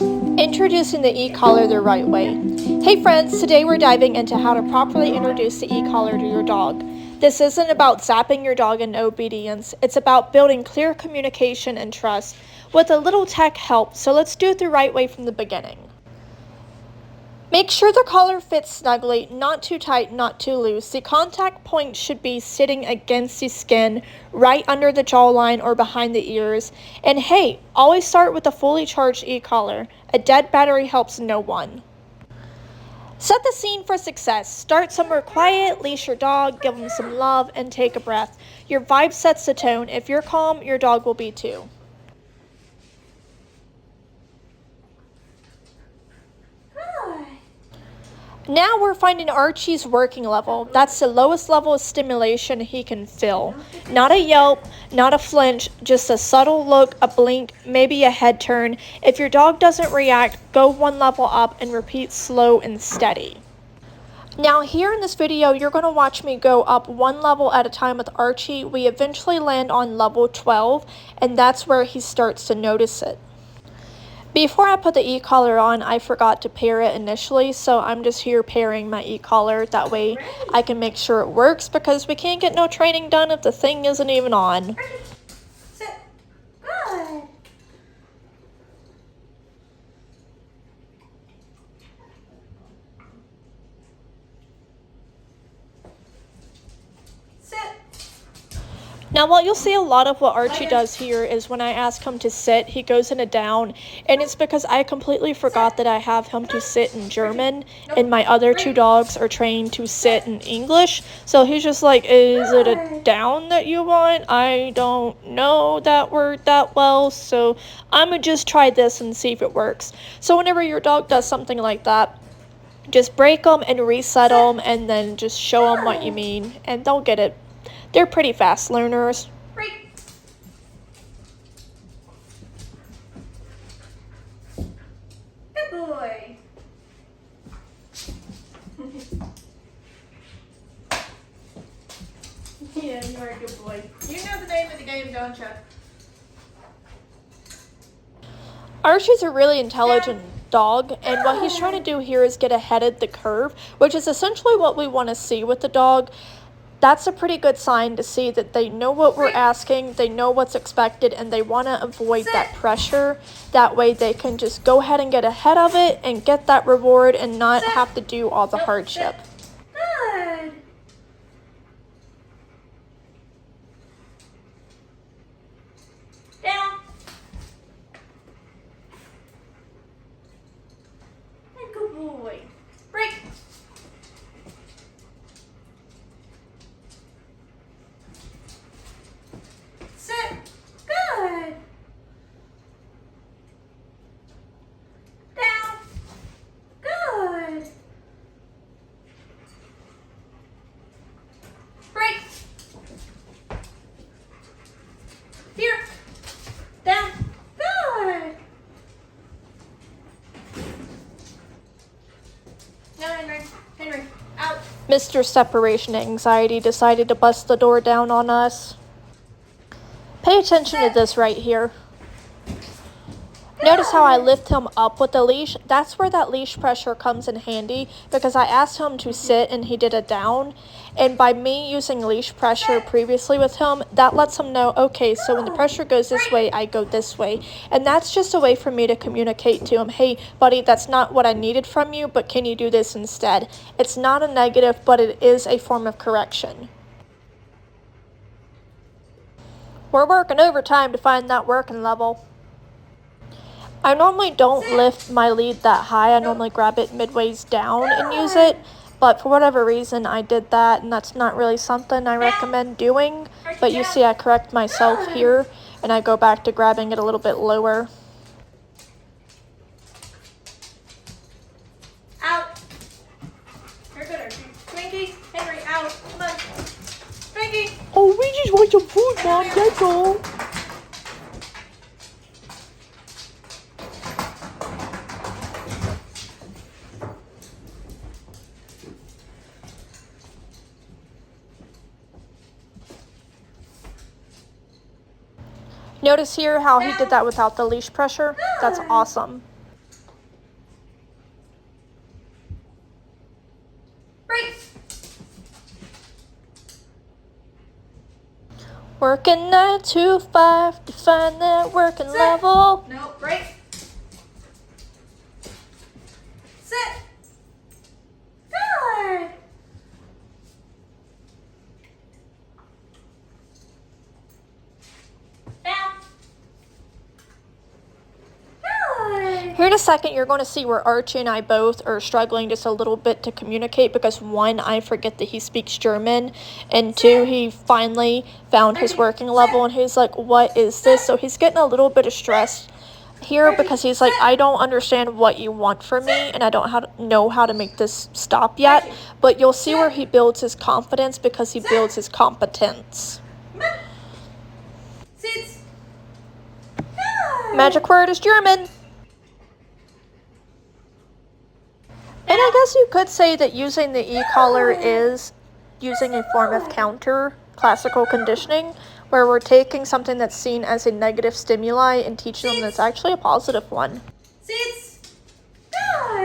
Introducing the e-collar the right way. Hey friends, today we're diving into how to properly introduce the e-collar to your dog. This isn't about zapping your dog into obedience, it's about building clear communication and trust with a little tech help, so let's do it the right way from the beginning. Make sure the collar fits snugly, not too tight, not too loose. The contact point should be sitting against the skin, right under the jawline or behind the ears. And hey, always start with a fully charged e-collar. A dead battery helps no one. Set the scene for success. Start somewhere quiet, leash your dog, give him some love, and take a breath. Your vibe sets the tone. If you're calm, your dog will be too. Now we're finding Archie's working level. That's the lowest level of stimulation he can feel. Not a yelp, not a flinch, just a subtle look, a blink, maybe a head turn. If your dog doesn't react, go one level up and repeat slow and steady. Now here in this video, you're going to watch me go up one level at a time with Archie. We eventually land on level 12, and that's where he starts to notice it. Before I put the e-collar on, I forgot to pair it initially, so I'm just here pairing my e-collar. That way I can make sure it works, because we can't get no training done if the thing isn't even on. Sit. Good. Sit. Now, what you'll see a lot of what Archie does here is when I ask him to sit, he goes in a down, and it's because I completely forgot that I have him to sit in German, and my other two dogs are trained to sit in English, so he's just like, is it a down that you want? I don't know that word that well, so I'm gonna just try this and see if it works. So whenever your dog does something like that, just break them and reset them, and then just show them what you mean, and they'll get it. They're pretty fast learners. Break. Good boy. Yeah, you are a good boy. You know the name of the game, don't you? Archie's a really intelligent dog, and what he's trying to do here is get ahead of the curve, which is essentially what we want to see with the dog. That's a pretty good sign to see that they know what we're asking, they know what's expected, and they want to avoid that pressure. That way they can just go ahead and get ahead of it and get that reward and not have to do all the hardship. Good. Down. Good boy. Break. Sit. Good. Down. Good. Break. Here. Down. Good. No, Henry. Henry. Out. Mr. Separation Anxiety decided to bust the door down on us. Pay attention to this right here. Notice how I lift him up with the leash. That's where that leash pressure comes in handy, because I asked him to sit and he did a down. And by me using leash pressure previously with him, that lets him know, okay, so when the pressure goes this way, I go this way. And that's just a way for me to communicate to him, hey, buddy, that's not what I needed from you, but can you do this instead? It's not a negative, but it is a form of correction. We're working overtime to find that working level. I normally don't lift my lead that high. I normally grab it midways down and use it. But for whatever reason, I did that, and that's not really something I recommend doing. But you see I correct myself here, and I go back to grabbing it a little bit lower. Out. You're good, Archie. Twinkie. Henry, out. Come on. Twinkie. Oh, we just want some food, Mom, that's all. Notice here how he did that without the leash pressure? That's awesome. Working 9 to 5 to find that working level. No, break. Sit. Good. Down. Good. Here in a second, you're going to see where Archie and I both are struggling just a little bit to communicate because one, I forget that he speaks German, and two, he finally found his working level and he's like, what is this? So he's getting a little bit of stress here because he's like, I don't understand what you want from me and I don't know how to make this stop yet. But you'll see where he builds his confidence because he builds his competence. Sit. Magic word is German. And I guess you could say that using the e-collar is using a form of counter classical conditioning, where we're taking something that's seen as a negative stimuli and teaching them that's actually a positive one. Sit.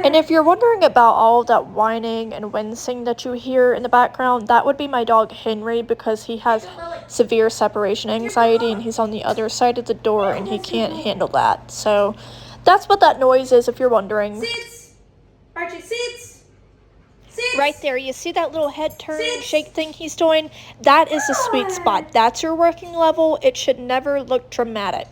And if you're wondering about all of that whining and wincing that you hear in the background, that would be my dog Henry because he has severe separation anxiety and he's on the other side of the door and he can't handle that. So that's what that noise is if you're wondering. Sit. Archie, sit. Sit. Right there, you see that little head turn and shake thing he's doing? That is the sweet spot. That's your working level. It should never look dramatic.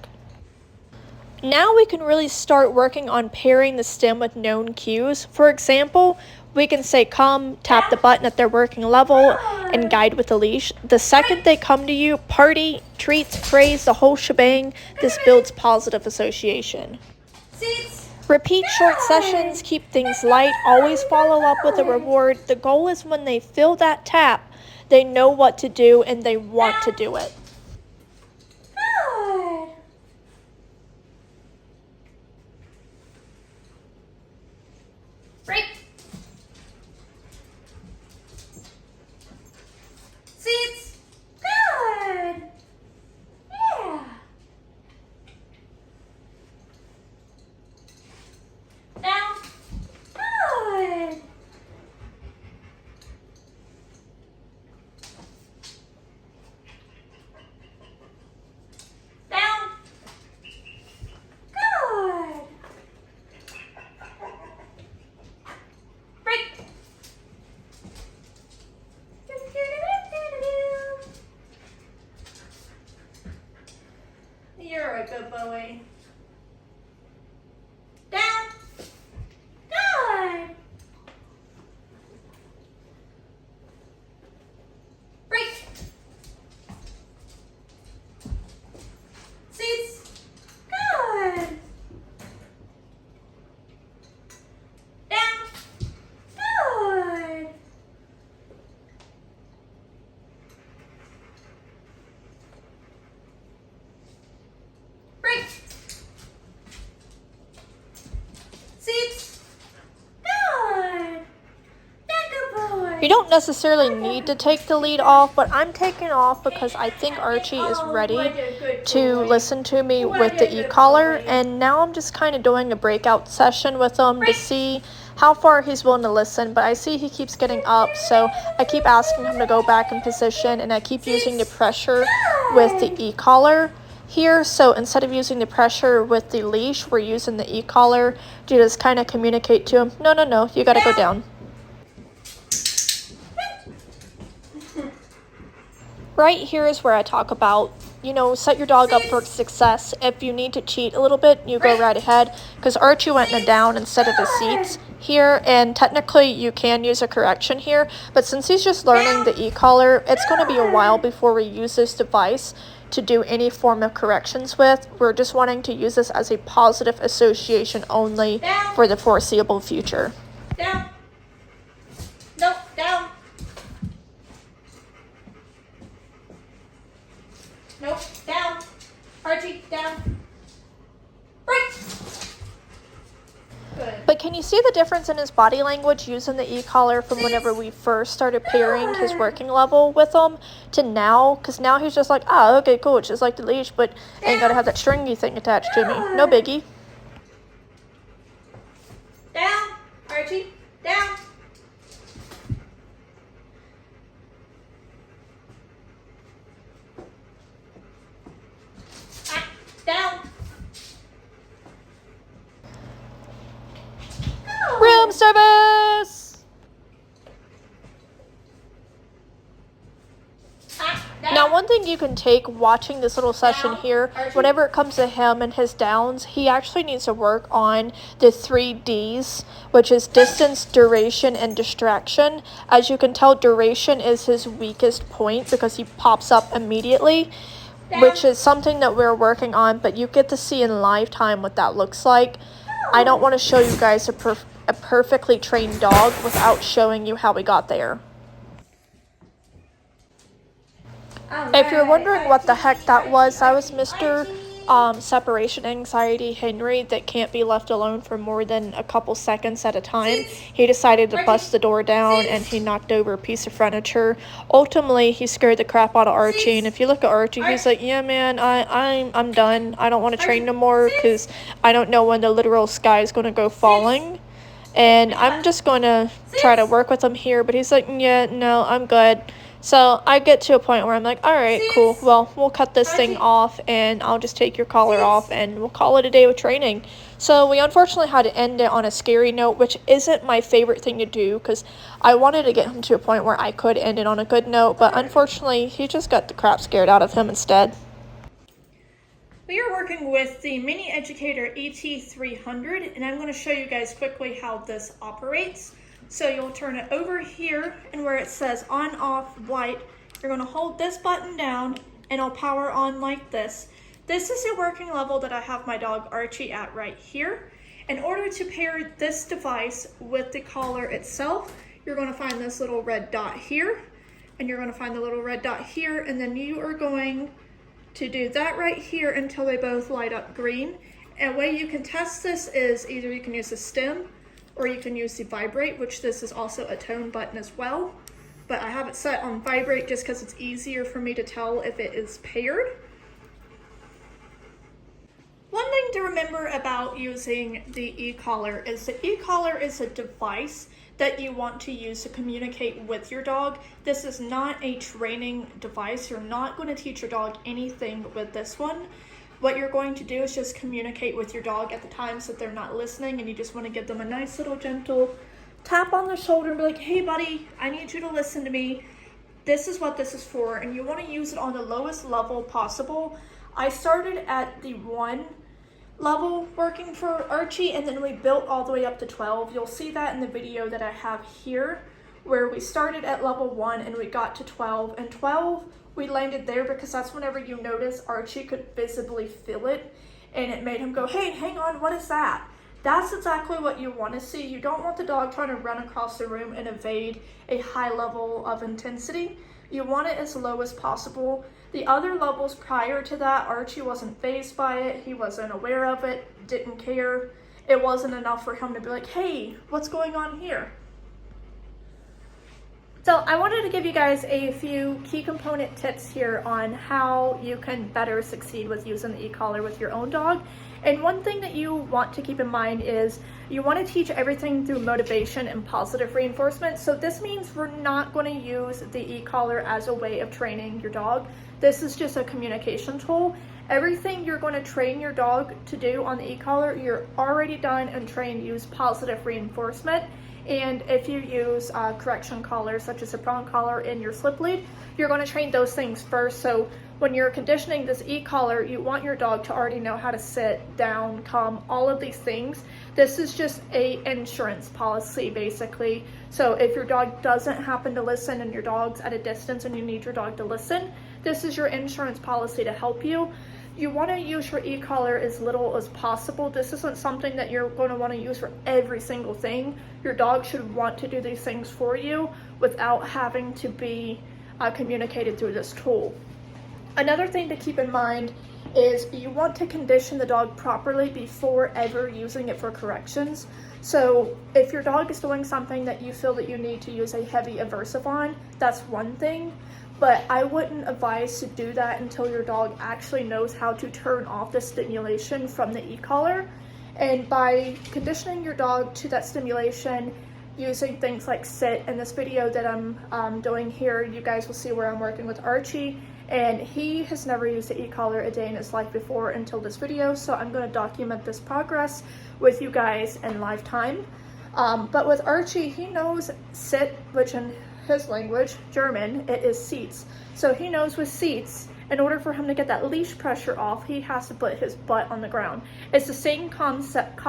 Now we can really start working on pairing the stem with known cues. For example, we can say come, tap the button at their working level, and guide with the leash. The second they come to you, party, treats, praise, the whole shebang. This builds positive association. Sit. Repeat short sessions, keep things light, always follow up with a reward. The goal is when they feel that tap, they know what to do and they want to do it. Good. Break. Sit. Good. Yeah. Down. Good. Down. Good. Break. You're a good boy. Down. Good. Break. Seats. Good. Down. Good. Break. Seats. Good. Good boy. You don't necessarily need to take the lead off, but I'm taking off because I think Archie is ready to listen to me with the e-collar, and now I'm just kind of doing a breakout session with him to see how far he's willing to listen, but I see he keeps getting up, so I keep asking him to go back in position, and I keep using the pressure with the e-collar here. So instead of using the pressure with the leash, we're using the e-collar to just kind of communicate to him, no, you gotta go down. Right here is where I talk about, set your dog up for success. If you need to cheat a little bit, you go right ahead, because Archie went in a down instead of a seats here, and technically you can use a correction here, but since he's just learning the e-collar, it's going to be a while before we use this device to do any form of corrections with. We're just wanting to use this as a positive association only for the foreseeable future. Down. Nope, down. Nope, down. Archie, down. Break. Good. But can you see the difference in his body language using the e-collar from whenever we first started pairing his working level with him to now? Because now he's just like, okay, cool, it's just like the leash, but ain't gotta have that stringy thing attached to me. No biggie. Down. Archie, down. you can take watching this little session here, whenever it comes to him and his downs, he actually needs to work on the 3 Ds, which is distance, duration, and distraction. As you can tell, duration is his weakest point because he pops up immediately, which is something that we're working on, but you get to see in lifetime what that looks like. I don't want to show you guys a perfectly trained dog without showing you how we got there. If you're wondering what the heck that was Mr. Separation Anxiety Henry that can't be left alone for more than a couple seconds at a time. He decided to bust the door down and he knocked over a piece of furniture. Ultimately, he scared the crap out of Archie, and if you look at Archie, he's like, yeah, man, I'm done. I don't want to train no more because I don't know when the literal sky is going to go falling. And I'm just going to try to work with him here, but he's like, yeah, no, I'm good. So I get to a point where I'm like, all right, cool. Well, we'll cut this thing off and I'll just take your collar off and we'll call it a day with training. So we unfortunately had to end it on a scary note, which isn't my favorite thing to do because I wanted to get him to a point where I could end it on a good note. But unfortunately, he just got the crap scared out of him instead. We are working with the Mini Educator ET300, and I'm going to show you guys quickly how this operates. So you'll turn it over here, and where it says on, off, light, you're going to hold this button down and it'll power on like this. This is the working level that I have my dog Archie at right here. In order to pair this device with the collar itself, you're going to find this little red dot here, and you're going to find the little red dot here, and then you are going to do that right here until they both light up green. And a way you can test this is either you can use the stem or you can use the vibrate, which this is also a tone button as well. But I have it set on vibrate just because it's easier for me to tell if it is paired. One thing to remember about using the e-collar is the e-collar is a device that you want to use to communicate with your dog. This is not a training device. You're not going to teach your dog anything with this one. What you're going to do is just communicate with your dog at the times that they're not listening, and you just want to give them a nice little gentle tap on the shoulder and be like, hey buddy, I need you to listen to me. This is what this is for, and you want to use it on the lowest level possible. I started at the 1 level working for Archie, and then we built all the way up to 12. You'll see that in the video that I have here, where we started at level 1 and we got to 12, and 12 we landed there because that's whenever you notice Archie could visibly feel it, and it made him go, hey, hang on, what is that? That's exactly what you want to see. You don't want the dog trying to run across the room and evade a high level of intensity. You want it as low as possible. The other levels prior to that, Archie wasn't fazed by it. He wasn't aware of it, didn't care. It wasn't enough for him to be like, hey, what's going on here? So I wanted to give you guys a few key component tips here on how you can better succeed with using the e-collar with your own dog. And one thing that you want to keep in mind is you want to teach everything through motivation and positive reinforcement. So this means we're not going to use the e-collar as a way of training your dog. This is just a communication tool. Everything you're going to train your dog to do on the e-collar, you're already done and trained to use positive reinforcement. And if you use correction collars such as a prong collar in your slip lead, you're going to train those things first. So when you're conditioning this e-collar, you want your dog to already know how to sit, down, come, all of these things. This is just a insurance policy basically. So if your dog doesn't happen to listen and your dog's at a distance and you need your dog to listen, this is your insurance policy to help you. You want to use your e-collar as little as possible. This isn't something that you're going to want to use for every single thing. Your dog should want to do these things for you without having to be communicated through this tool. Another thing to keep in mind is you want to condition the dog properly before ever using it for corrections. So if your dog is doing something that you feel that you need to use a heavy aversive on, that's one thing. But I wouldn't advise to do that until your dog actually knows how to turn off the stimulation from the e-collar. And by conditioning your dog to that stimulation using things like sit, in this video that I'm doing here, you guys will see where I'm working with Archie, and he has never used the e-collar a day in his life before until this video, so I'm going to document this progress with you guys in live time. But with Archie, he knows sit, which in his language, German, it is seats. So he knows with seats, in order for him to get that leash pressure off, he has to put his butt on the ground. It's the same concept.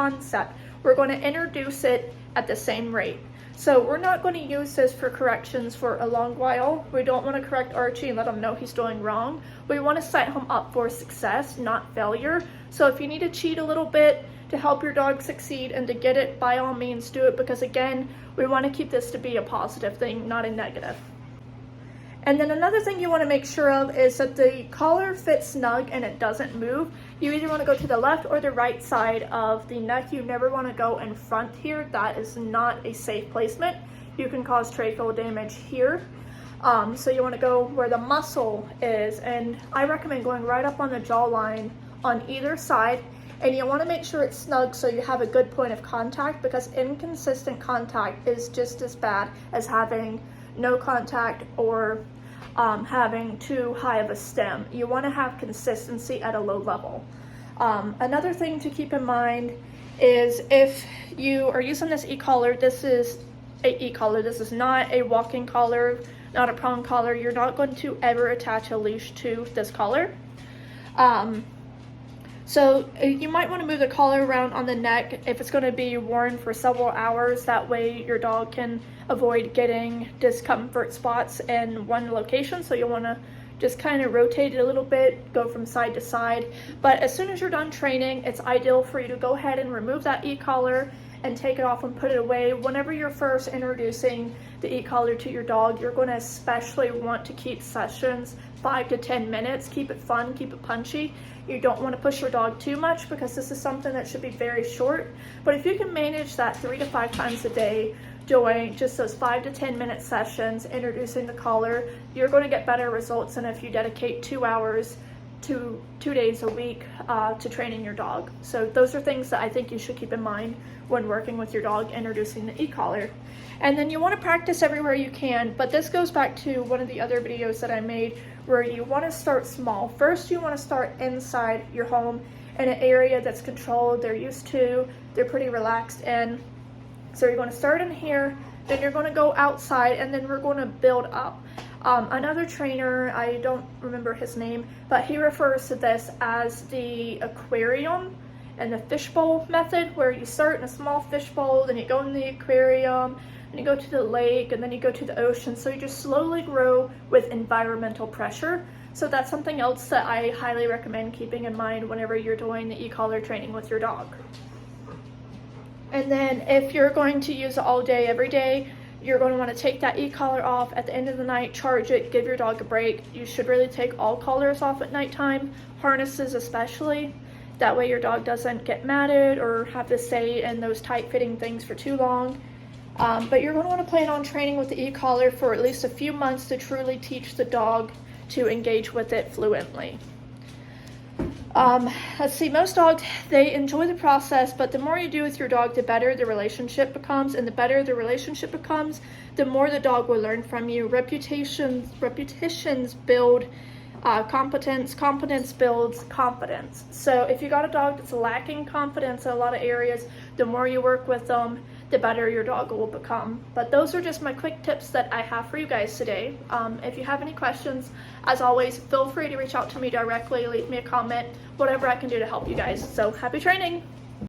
We're going to introduce it at the same rate. So we're not going to use this for corrections for a long while. We don't want to correct Archie and let him know he's doing wrong. We want to set him up for success, not failure. So if you need to cheat a little bit to help your dog succeed and to get it, by all means do it, because again, we want to keep this to be a positive thing, not a negative. And then another thing you want to make sure of is that the collar fits snug and it doesn't move. You either want to go to the left or the right side of the neck. You never want to go in front here. That is not a safe placement. You can cause tracheal damage here. So you want to go where the muscle is, and I recommend going right up on the jawline on either side. And you want to make sure it's snug so you have a good point of contact, because inconsistent contact is just as bad as having no contact or having too high of a stem. You want to have consistency at a low level. Another thing to keep in mind is if you are using this e-collar, this is a e-collar. This is not a walking collar, not a prong collar. You're not going to ever attach a leash to this collar. So you might want to move the collar around on the neck if it's going to be worn for several hours. That way your dog can avoid getting discomfort spots in one location. So you'll want to just kind of rotate it a little bit, go from side to side. But as soon as you're done training, it's ideal for you to go ahead and remove that e-collar and take it off and put it away. Whenever you're first introducing the e-collar to your dog, you're going to especially want to keep sessions 5 to 10 minutes. Keep it fun, keep it punchy. You don't want to push your dog too much, because this is something that should be very short. But if you can manage that 3 to 5 times a day, doing just those 5 to 10 minute sessions, introducing the collar, you're going to get better results than if you dedicate 2 hours to 2 days a week to training your dog. So those are things that I think you should keep in mind when working with your dog, introducing the e-collar. And then you want to practice everywhere you can, but this goes back to one of the other videos that I made where you want to start small. First, you want to start inside your home in an area that's controlled, they're used to, they're pretty relaxed in. So you're going to start in here, then you're going to go outside, and then we're going to build up. Another trainer, I don't remember his name, but he refers to this as the aquarium and the fishbowl method, where you start in a small fishbowl, then you go in the aquarium, and you go to the lake, and then you go to the ocean. So you just slowly grow with environmental pressure. So that's something else that I highly recommend keeping in mind whenever you're doing the e-collar training with your dog. And then if you're going to use it all day, every day, you're going to want to take that e-collar off at the end of the night, charge it, give your dog a break. You should really take all collars off at nighttime, harnesses especially. That way your dog doesn't get matted or have to stay in those tight-fitting things for too long. But you're going to want to plan on training with the e-collar for at least a few months to truly teach the dog to engage with it fluently. Let's see, most dogs, they enjoy the process, but the more you do with your dog, the better the relationship becomes, and the better the relationship becomes, the more the dog will learn from you. Reputations build competence, competence builds confidence. So if you got a dog that's lacking confidence in a lot of areas, the more you work with them, the better your dog will become. But those are just my quick tips that I have for you guys today. If you have any questions, as always, feel free to reach out to me directly, leave me a comment, whatever I can do to help you guys. So happy training!